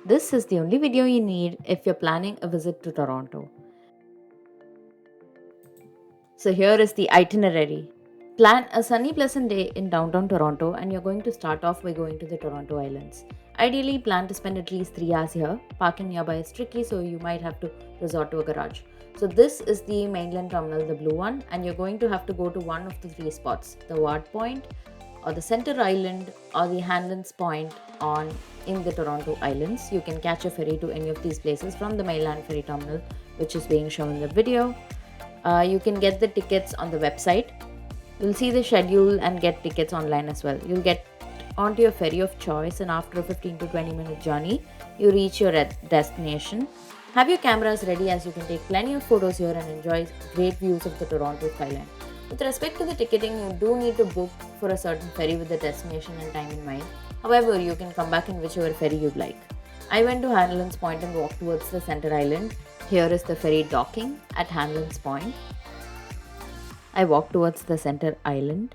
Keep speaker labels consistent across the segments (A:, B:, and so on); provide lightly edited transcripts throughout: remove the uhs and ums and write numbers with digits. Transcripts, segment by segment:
A: This is the only video you need if you're planning a visit to Toronto. So here is the itinerary. Plan a sunny, pleasant day in downtown Toronto, and you're going to start off by going to the Toronto Islands. Ideally, plan to spend at least 3 hours here. Parking nearby is tricky, so you might have to resort to a garage. So, this is the mainland terminal, the blue one, and you're going to have to go to one of the three spots, the Ward Point, or the Center Island, or the Hanlan's Point on in the Toronto Islands. You can catch a ferry to any of these places from the mainland ferry terminal, which is being shown in the video. You can get the tickets on the website. You'll see the schedule and get tickets online as well. You'll get onto your ferry of choice, and after a 15 to 20-minute journey, you reach your destination. Have your cameras ready as you can take plenty of photos here and enjoy great views of the Toronto skyline. With respect to the ticketing, you do need to book for a certain ferry with the destination and time in mind. However, you can come back in whichever ferry you'd like. I went to Hanlan's Point and walked towards the center island. Here is the ferry docking at Hanlan's Point. I walked towards the center island,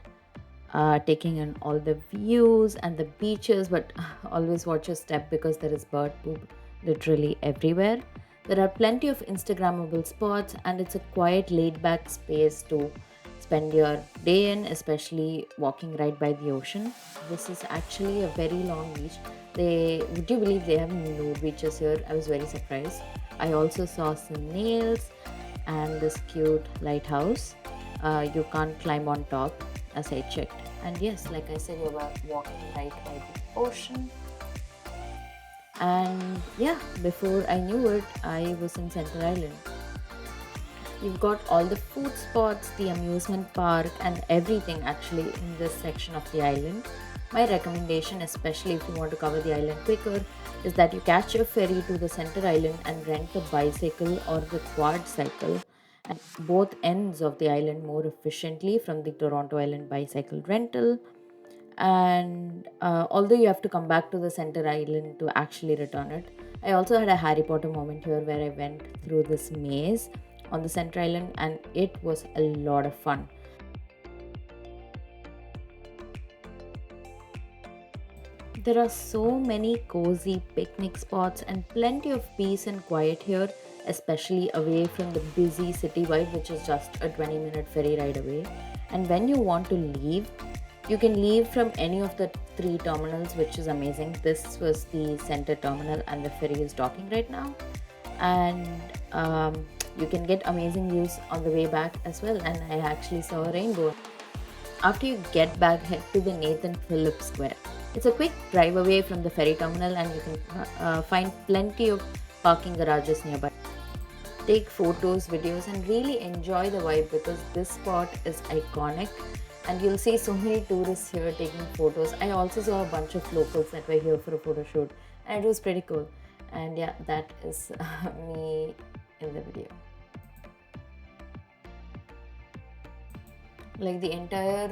A: taking in all the views and the beaches, but always watch your step because there is bird poop literally everywhere. There are plenty of Instagrammable spots, and it's a quiet, laid back space to spend your day in, especially walking right by the ocean. This is actually a very long beach. Would you believe they have nude beaches here? I was very surprised. I also saw snails and this cute lighthouse. You can't climb on top as I checked. And yes, like I said, you were walking right by the ocean. And yeah, before I knew it, I was in Center Island. You've got all the food spots, the amusement park, and everything actually in this section of the island. My recommendation, especially if you want to cover the island quicker, is that you catch a ferry to the center island and rent a bicycle or the quad cycle at both ends of the island more efficiently from the Toronto Island bicycle rental. And although you have to come back to the center island to actually return it, I also had a Harry Potter moment here where I went through this maze on the center island, and it was a lot of fun. There are so many cozy picnic spots and plenty of peace and quiet here, especially away from the busy city vibe, which is just a 20-minute ferry ride away. And when you want to leave, you can leave from any of the three terminals, which is amazing. This was the center terminal, and the ferry is docking right now. And you can get amazing views on the way back as well. And I actually saw a rainbow. After you get back, head to the Nathan Phillips Square. It's a quick drive away from the ferry terminal, and you can find plenty of parking garages nearby. Take photos, videos, and really enjoy the vibe because this spot is iconic, and you'll see so many tourists here taking photos. I also saw a bunch of locals that were here for a photo shoot, and it was pretty cool. And yeah, that is me in the video. Like the entire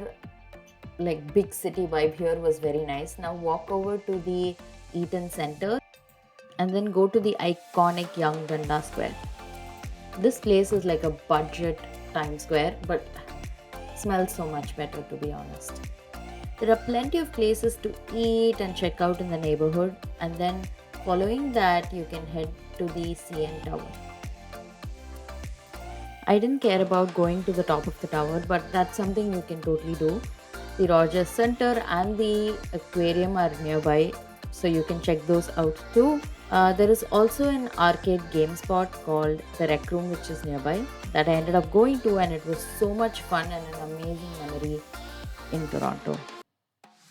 A: big city vibe here was very nice. Now walk over to the Eaton Center and then go to the iconic Young Danda Square. This place is like a budget Times Square, but smells so much better, to be honest. There are plenty of places to eat and check out in the neighborhood, and then following that you can head to the CN Tower. I didn't care about going to the top of the tower, but that's something you can totally do. The Rogers Center and the aquarium are nearby, so you can check those out too. There is also an arcade game spot called the Rec Room, which is nearby, that I ended up going to, and it was so much fun and an amazing memory in Toronto.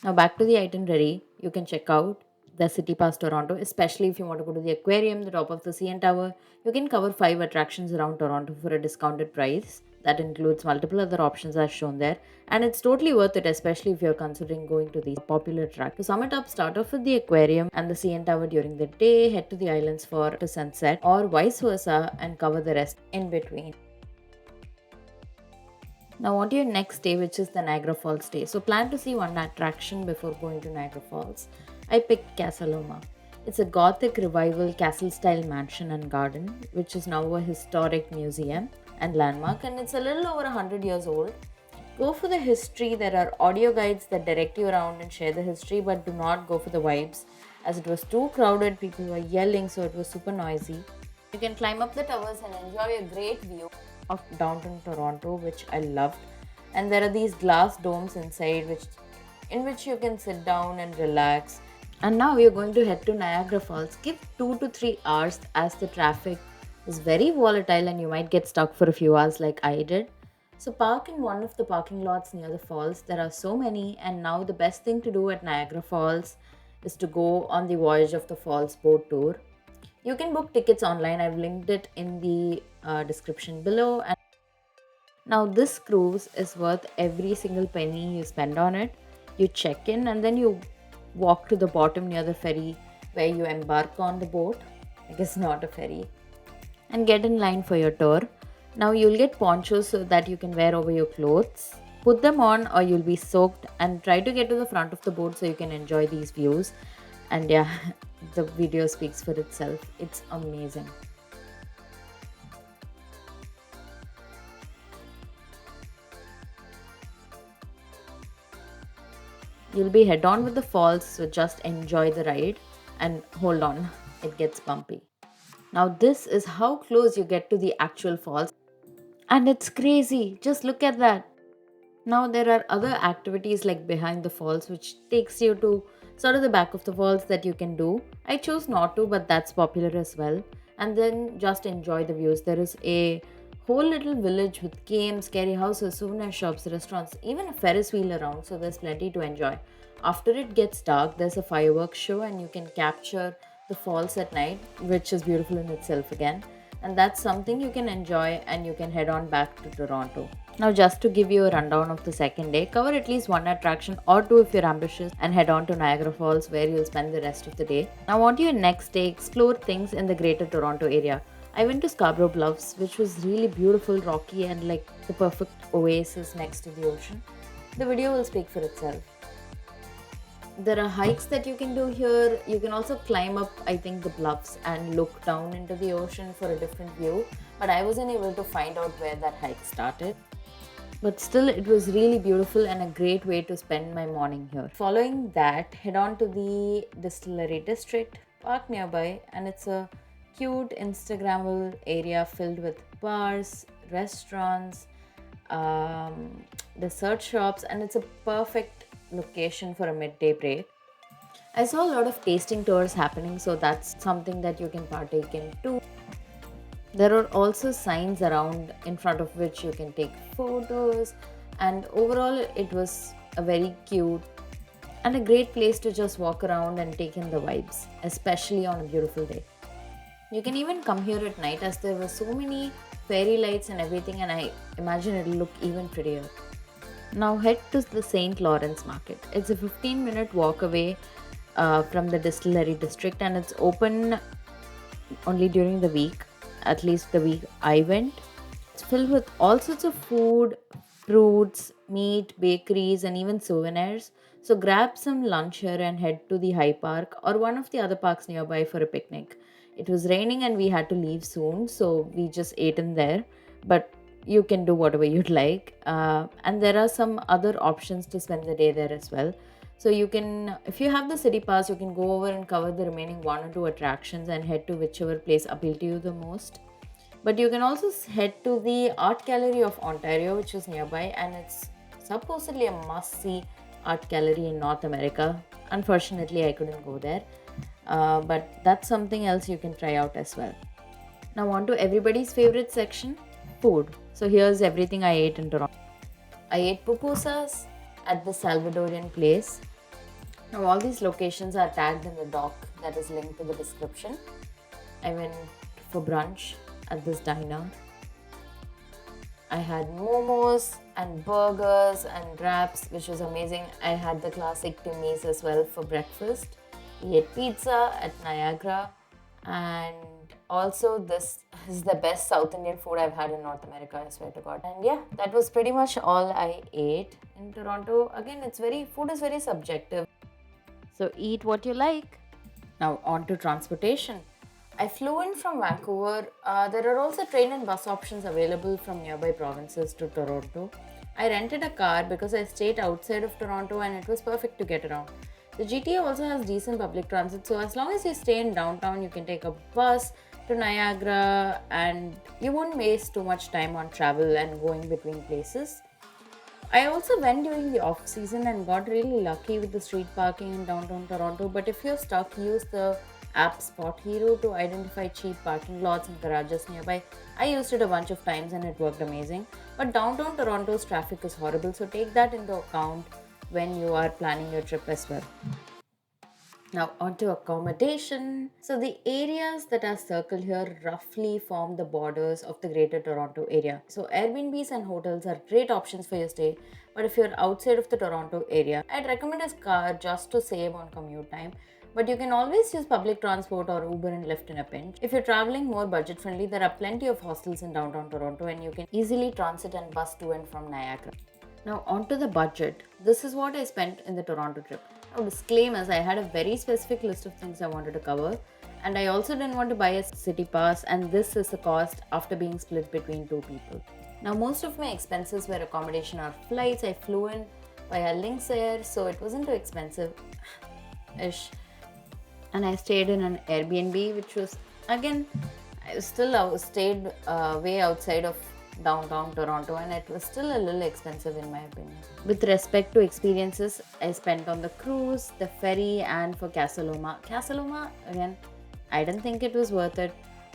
A: Now back to the itinerary, you can check out the City Pass Toronto, especially if you want to go to the aquarium, the top of the CN Tower. You can cover 5 attractions around Toronto for a discounted price. That includes multiple other options as shown there, and it's totally worth it, especially if you're considering going to these popular tracks. To sum it up, start off with the aquarium and the CN Tower during the day, head to the islands for the sunset, or vice versa, and cover the rest in between. Now on to your next day, which is the Niagara Falls day. So plan to see one attraction before going to Niagara Falls. I picked Casaloma. It's a Gothic revival castle-style mansion and garden, which is now a historic museum and landmark, and it's a little over 100 years old. Go for the history. There are audio guides that direct you around and share the history, but do not go for the vibes. as it was too crowded. People were yelling, so it was super noisy. You can climb up the towers and enjoy a great view of downtown Toronto, which I loved. And there are these glass domes inside, in which you can sit down and relax. And now we are going to head to Niagara Falls. Give 2 to 3 hours as the traffic is very volatile and you might get stuck for a few hours like I did. So park in one of the parking lots near the falls. There are so many, and now the best thing to do at Niagara Falls is to go on the Voyage of the Falls boat tour. You can book tickets online. I've linked it in the description below. And now this cruise is worth every single penny you spend on it. You check in and then you walk to the bottom near the ferry where you embark on the boat. I guess not a ferry. And get in line for your tour. Now you'll get ponchos so that you can wear over your clothes. Put them on or you'll be soaked, and try to get to the front of the boat so you can enjoy these views. And yeah, the video speaks for itself. It's amazing. You'll be head on with the falls, so just enjoy the ride and hold on, it gets bumpy. Now, this is how close you get to the actual falls, and it's crazy. Just look at that. Now, there are other activities like behind the falls, which takes you to sort of the back of the falls that you can do. I chose not to, but that's popular as well. And then just enjoy the views. There is a whole little village with games, scary houses, souvenir shops, restaurants, even a Ferris wheel around, so there's plenty to enjoy. After it gets dark, there's a fireworks show, and you can capture the falls at night, which is beautiful in itself again. And that's something you can enjoy, and you can head on back to Toronto. Now, just to give you a rundown of the second day, cover at least one attraction or two if you're ambitious, and head on to Niagara Falls where you'll spend the rest of the day. Now, on to your next day, explore things in the greater Toronto area. I went to Scarborough Bluffs, which was really beautiful, rocky, and like the perfect oasis next to the ocean. The video will speak for itself. There are hikes that you can do here. You can also climb up, I think, the bluffs and look down into the ocean for a different view. But I wasn't able to find out where that hike started. But still, it was really beautiful and a great way to spend my morning here. Following that, head on to the Distillery District, park nearby, and it's a cute Instagrammable area filled with bars, restaurants, dessert shops, and it's a perfect location for a midday break. I saw a lot of tasting tours happening, so that's something that you can partake in too. There are also signs around in front of which you can take photos, and overall, it was a very cute and a great place to just walk around and take in the vibes, especially on a beautiful day. You can even come here at night as there were so many fairy lights and everything, and I imagine it'll look even prettier. Now head to the St. Lawrence Market. It's a 15-minute walk away from the Distillery District, and it's open only during the week, at least the week I went. It's filled with all sorts of food, fruits, meat, bakeries, and even souvenirs. So grab some lunch here and head to the High Park or one of the other parks nearby for a picnic. It was raining and we had to leave soon, so we just ate in there. But you can do whatever you'd like. And there are some other options to spend the day there as well. So you can, if you have the city pass, you can go over and cover the remaining one or two attractions and head to whichever place appeal to you the most. But you can also head to the Art Gallery of Ontario, which is nearby, and it's supposedly a must-see art gallery in North America. Unfortunately, I couldn't go there, but that's something else you can try out as well. Now on to everybody's favorite section, food. So here's everything I ate in Toronto. I ate pupusas at the Salvadorian place. Now all these locations are tagged in the doc that is linked to the description. I went for brunch at this diner. I had momos and burgers and wraps, which was amazing. I had the classic Timmy's as well for breakfast. We ate pizza at Niagara, and also this is the best South Indian food I've had in North America, I swear to God. And yeah, that was pretty much all I ate in Toronto. Again, food is very subjective. So eat what you like. Now on to transportation. I flew in from Vancouver. There are also train and bus options available from nearby provinces to Toronto. I rented a car because I stayed outside of Toronto and it was perfect to get around. The GTA also has decent public transit, so as long as you stay in downtown, you can take a bus to Niagara and you won't waste too much time on travel and going between places. I also went during the off season and got really lucky with the street parking in downtown Toronto. But if you're stuck, use the app Spot Hero to identify cheap parking lots and garages nearby. I used it a bunch of times and it worked amazing. But downtown Toronto's traffic is horrible, so take that into account when you are planning your trip as well. Now, on to accommodation. So, the areas that are circled here roughly form the borders of the Greater Toronto area. So, Airbnbs and hotels are great options for your stay. But if you're outside of the Toronto area, I'd recommend a car just to save on commute time. But you can always use public transport or Uber and Lyft in a pinch. If you're traveling more budget friendly, there are plenty of hostels in downtown Toronto and you can easily transit and bus to and from Niagara. Now, on to the budget. This is what I spent in the Toronto trip. Now, disclaimers, I had a very specific list of things I wanted to cover, and I also didn't want to buy a city pass, and this is the cost after being split between two people. Now, most of my expenses were accommodation or flights. I flew in via Lynx Air, so it wasn't too expensive ish. And I stayed in an Airbnb, which was again, I stayed way outside of downtown Toronto, and it was still a little expensive in my opinion. With respect to experiences, I spent on the cruise, the ferry, and for Casaloma. Casaloma, again, I didn't think it was worth it,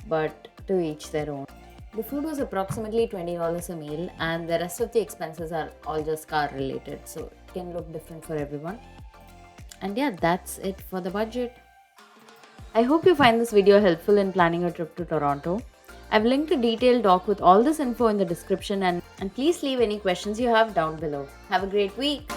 A: but to each their own. The food was approximately $20 a meal, and the rest of the expenses are all just car related, so it can look different for everyone. And yeah, that's it for the budget. I hope you find this video helpful in planning a trip to Toronto. I've linked a detailed doc with all this info in the description, and please leave any questions you have down below. Have a great week!